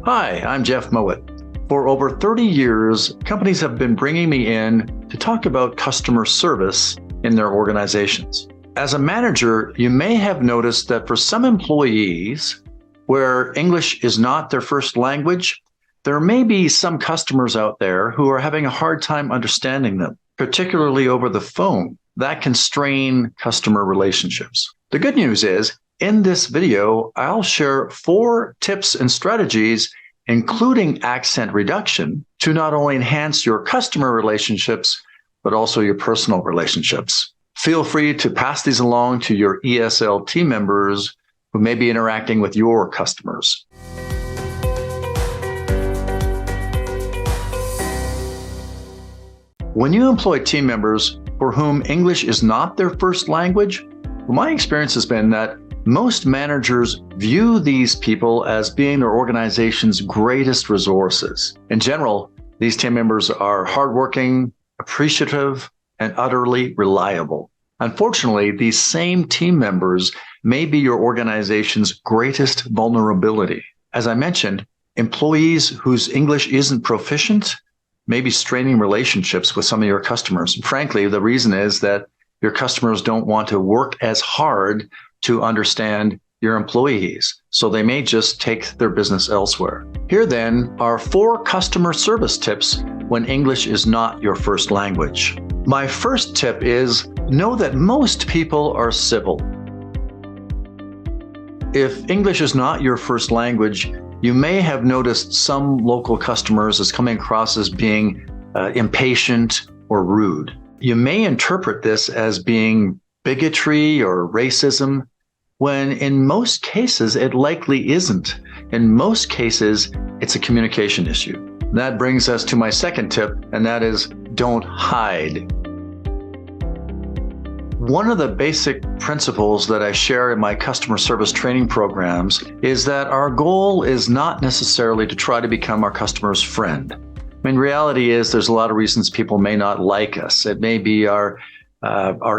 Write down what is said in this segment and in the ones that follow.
Hi, I'm Jeff Mowat. For over 30 years, companies have been bringing me in to talk about customer service in their organizations. As a manager, you may have noticed that for some employees, where English is not their first language, there may be some customers out there who are having a hard time understanding them, particularly over the phone. That can strain customer relationships. The good news is, in this video, I'll share 4 tips and strategies, including accent reduction, to not only enhance your customer relationships, but also your personal relationships. Feel free to pass these along to your ESL team members who may be interacting with your customers. When you employ team members for whom English is not their first language, my experience has been that most managers view these people as being their organization's greatest resources. In general, these team members are hardworking, appreciative, and utterly reliable. Unfortunately, these same team members may be your organization's greatest vulnerability. As I mentioned, employees whose English isn't proficient may be straining relationships with some of your customers. Frankly, the reason is that your customers don't want to work as hard to understand your employees, so they may just take their business elsewhere. Here then are 4 customer service tips when English is not your first language. My first tip is know that most people are civil. If English is not your first language, you may have noticed some local customers as coming across as being impatient or rude. You may interpret this as being bigotry or racism, when in most cases it likely isn't. In most cases, it's a communication issue. That brings us to my second tip, and that is don't hide. One of the basic principles that I share in my customer service training programs is that our goal is not necessarily to try to become our customer's friend. I mean, reality is there's a lot of reasons people may not like us. It may be our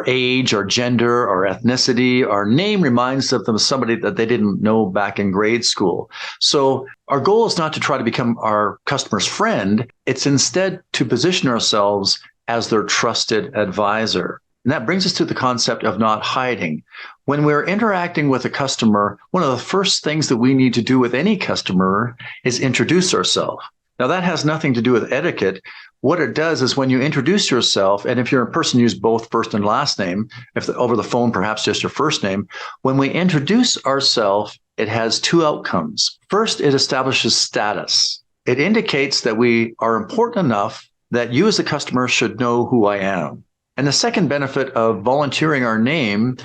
age, our gender, our ethnicity, our name reminds them of somebody that they didn't know back in grade school. So our goal is not to try to become our customer's friend. It's instead to position ourselves as their trusted advisor. And that brings us to the concept of not hiding. When we're interacting with a customer, one of the first things that we need to do with any customer is introduce ourselves. Now, that has nothing to do with etiquette. What it does is when you introduce yourself, and if you're a person who uses both first and last name, over the phone, perhaps just your first name, when we introduce ourselves, it has 2 outcomes. First, it establishes status. It indicates that we are important enough that you as a customer should know who I am. And the second benefit of volunteering our name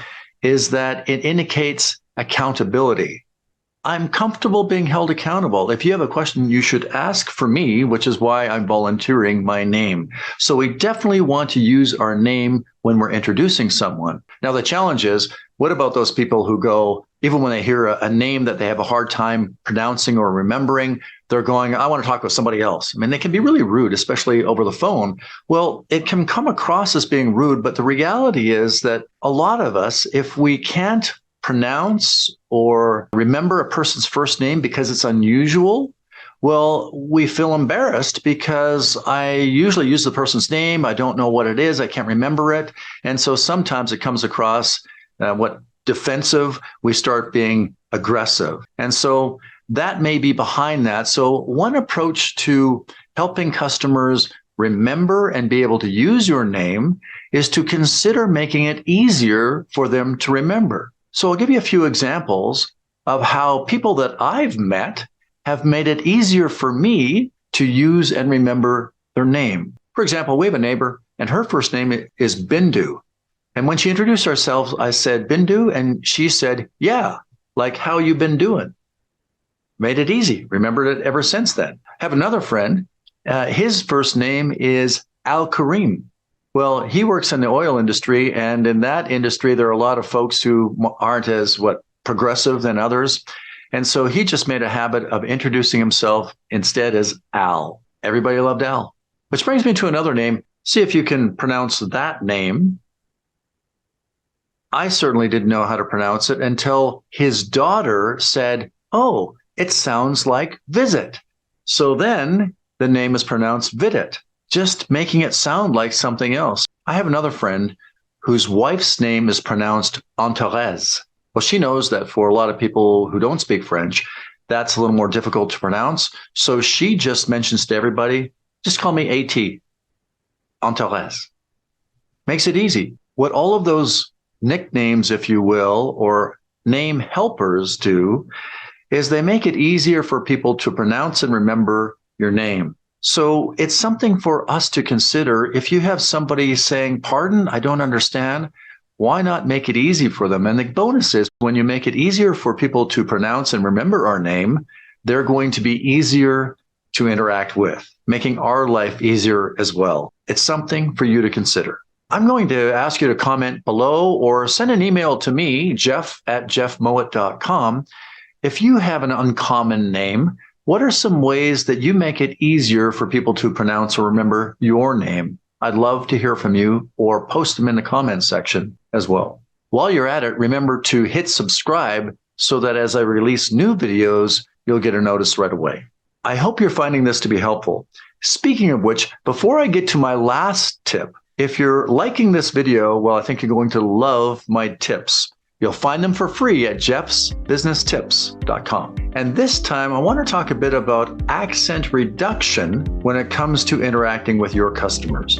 is that it indicates accountability. I'm comfortable being held accountable. If you have a question, you should ask for me, which is why I'm volunteering my name. So we definitely want to use our name when we're introducing someone. Now, the challenge is, what about those people who go, even when they hear a name that they have a hard time pronouncing or remembering, they're going, I want to talk with somebody else. I mean, they can be really rude, especially over the phone. Well, it can come across as being rude, but the reality is that a lot of us, if we can't pronounce or remember a person's first name because it's unusual, well, we feel embarrassed because I usually use the person's name. I don't know what it is. I can't remember it. And so sometimes it comes across defensive. We start being aggressive. And so that may be behind that. So one approach to helping customers remember and be able to use your name is to consider making it easier for them to remember. So I'll give you a few examples of how people that I've met have made it easier for me to use and remember their name. For example, we have a neighbor and her first name is Bindu. And when she introduced herself, I said, Bindu, and she said, yeah, like how you been doing? Made it easy. Remembered it ever since then. I have another friend. His first name is Al Karim. Well, he works in the oil industry, and in that industry, there are a lot of folks who aren't as progressive than others. And so he just made a habit of introducing himself instead as Al. Everybody loved Al. Which brings me to another name. See if you can pronounce that name. I certainly didn't know how to pronounce it until his daughter said, oh, it sounds like visit. So then the name is pronounced vidit, just making it sound like something else. I have another friend whose wife's name is pronounced Antares. Well, she knows that for a lot of people who don't speak French, that's a little more difficult to pronounce. So she just mentions to everybody, just call me AT, Antares. Makes it easy. What all of those nicknames, if you will, or name helpers do is they make it easier for people to pronounce and remember your name. So it's something for us to consider. If you have somebody saying, pardon, I don't understand, why not make it easy for them? And the bonus is when you make it easier for people to pronounce and remember our name, they're going to be easier to interact with, making our life easier as well. It's something for you to consider. I'm going to ask you to comment below or send an email to me, jeff@jeffmowat.com. If you have an uncommon name, what are some ways that you make it easier for people to pronounce or remember your name? I'd love to hear from you, or post them in the comments section as well. While you're at it, remember to hit subscribe so that as I release new videos, you'll get a notice right away. I hope you're finding this to be helpful. Speaking of which, before I get to my last tip, if you're liking this video, well, I think you're going to love my tips. You'll find them for free at jeffsbusinesstips.com. And this time, I want to talk a bit about accent reduction when it comes to interacting with your customers.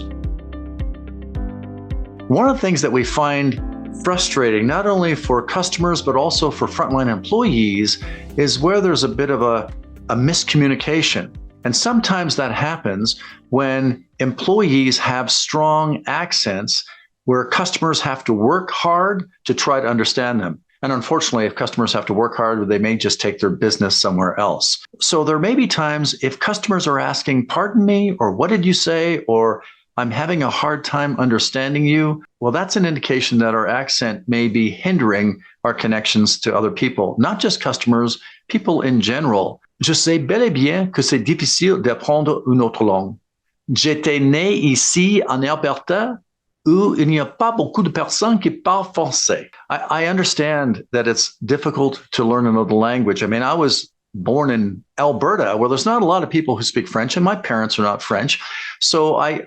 One of the things that we find frustrating, not only for customers, but also for frontline employees, is where there's a bit of a miscommunication. And sometimes that happens when employees have strong accents where customers have to work hard to try to understand them. And unfortunately, if customers have to work hard, they may just take their business somewhere else. So there may be times if customers are asking, pardon me, or what did you say, or I'm having a hard time understanding you. Well, that's an indication that our accent may be hindering our connections to other people, not just customers, people in general. Je sais bel et bien que c'est difficile d'apprendre une autre langue. J'étais né ici en Alberta, où il n'y a pas beaucoup de personnes qui parlent français. I understand that it's difficult to learn another language. I mean, I was born in Alberta, where there's not a lot of people who speak French, and my parents are not French. So I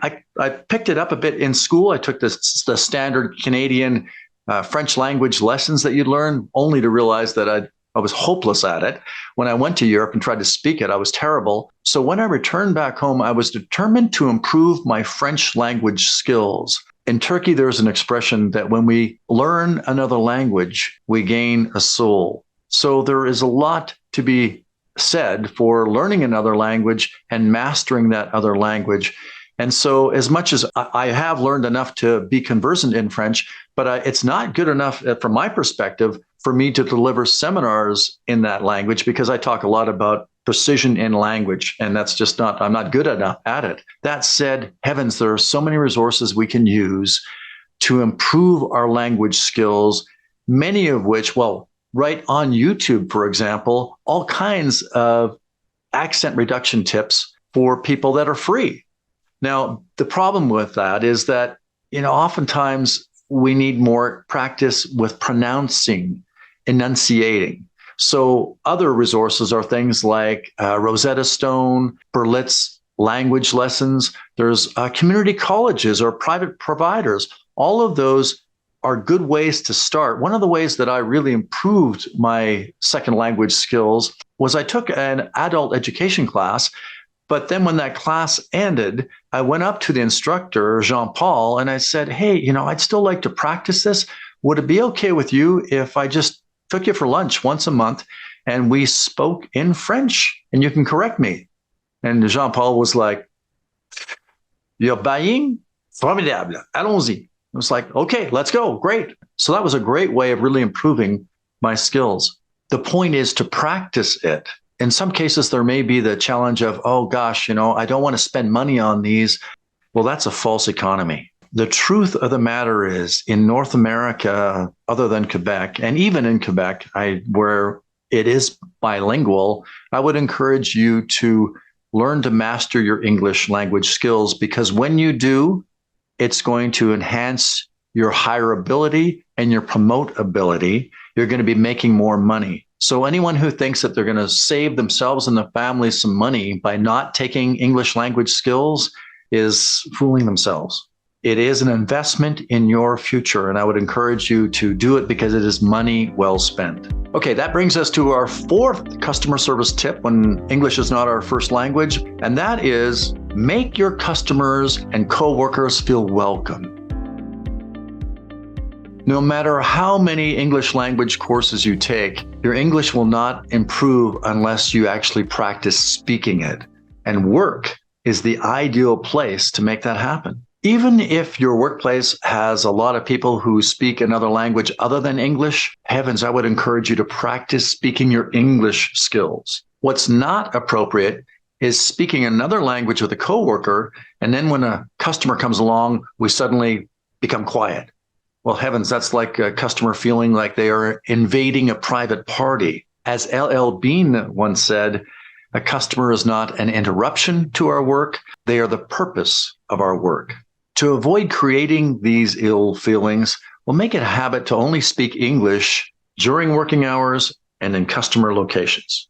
picked it up a bit in school. I took the standard Canadian French language lessons that you'd learn, only to realize that I was hopeless at it. When I went to Europe and tried to speak it, I was terrible. So when I returned back home, I was determined to improve my French language skills. In Turkey, there's an expression that when we learn another language, we gain a soul. So there is a lot to be said for learning another language and mastering that other language. And so as much as I have learned enough to be conversant in French, but it's not good enough from my perspective for me to deliver seminars in that language, because I talk a lot about precision in language, and that's just I'm not good enough at it. That said, heavens, there are so many resources we can use to improve our language skills, many of which, well, right on YouTube, for example, all kinds of accent reduction tips for people that are free. Now, the problem with that is that, oftentimes we need more practice with pronouncing, enunciating. So other resources are things like Rosetta Stone, Berlitz language lessons. There's community colleges or private providers. All of those are good ways to start. One of the ways that I really improved my second language skills was I took an adult education class, but then when that class ended, I went up to the instructor, Jean-Paul, and I said, hey, I'd still like to practice this. Would it be okay with you if I just took you for lunch once a month and we spoke in French and you can correct me? And Jean-Paul was like, you're buying? Formidable. Allons-y. I was like, okay, let's go. Great. So that was a great way of really improving my skills. The point is to practice it. In some cases, there may be the challenge of, oh gosh, I don't want to spend money on these. Well, that's a false economy. The truth of the matter is, in North America, other than Quebec, and even in Quebec, where it is bilingual, I would encourage you to learn to master your English language skills, because when you do, it's going to enhance your hireability and your promotability. You're going to be making more money. So anyone who thinks that they're going to save themselves and the family some money by not taking English language skills is fooling themselves. It is an investment in your future, and I would encourage you to do it because it is money well spent. Okay, that brings us to our fourth customer service tip when English is not our first language, and that is make your customers and coworkers feel welcome. No matter how many English language courses you take, your English will not improve unless you actually practice speaking it. And work is the ideal place to make that happen. Even if your workplace has a lot of people who speak another language other than English, heavens, I would encourage you to practice speaking your English skills. What's not appropriate is speaking another language with a coworker, and then when a customer comes along, we suddenly become quiet. Well, heavens, that's like a customer feeling like they are invading a private party. As L.L. Bean once said, a customer is not an interruption to our work. They are the purpose of our work. To avoid creating these ill feelings, we'll make it a habit to only speak English during working hours and in customer locations.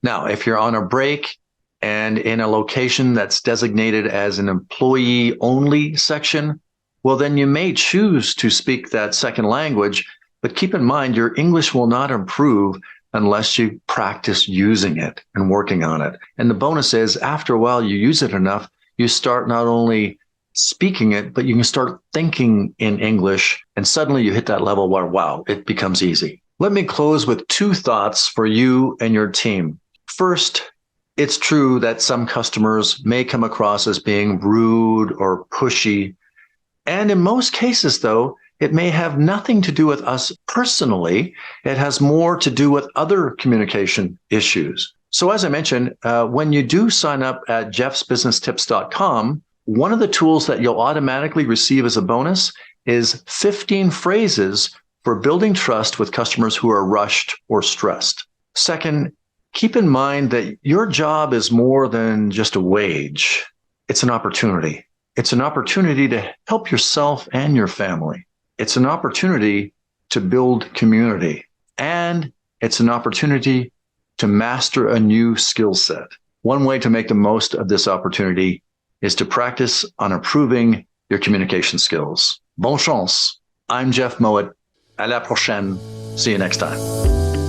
Now, if you're on a break and in a location that's designated as an employee-only section, well, then you may choose to speak that second language, but keep in mind your English will not improve unless you practice using it and working on it. And the bonus is, after a while, you use it enough, you start not only speaking it, but you can start thinking in English, and suddenly you hit that level where, wow, it becomes easy. Let me close with two thoughts for you and your team. First, it's true that some customers may come across as being rude or pushy. And in most cases, though, it may have nothing to do with us personally. It has more to do with other communication issues. So as I mentioned, when you do sign up at jeffsbusinesstips.com, one of the tools that you'll automatically receive as a bonus is 15 phrases for building trust with customers who are rushed or stressed. Second, keep in mind that your job is more than just a wage. It's an opportunity. It's an opportunity to help yourself and your family. It's an opportunity to build community. And it's an opportunity to master a new skill set. One way to make the most of this opportunity is to practice on improving your communication skills. Bonne chance. I'm Jeff Mowat. À la prochaine. See you next time.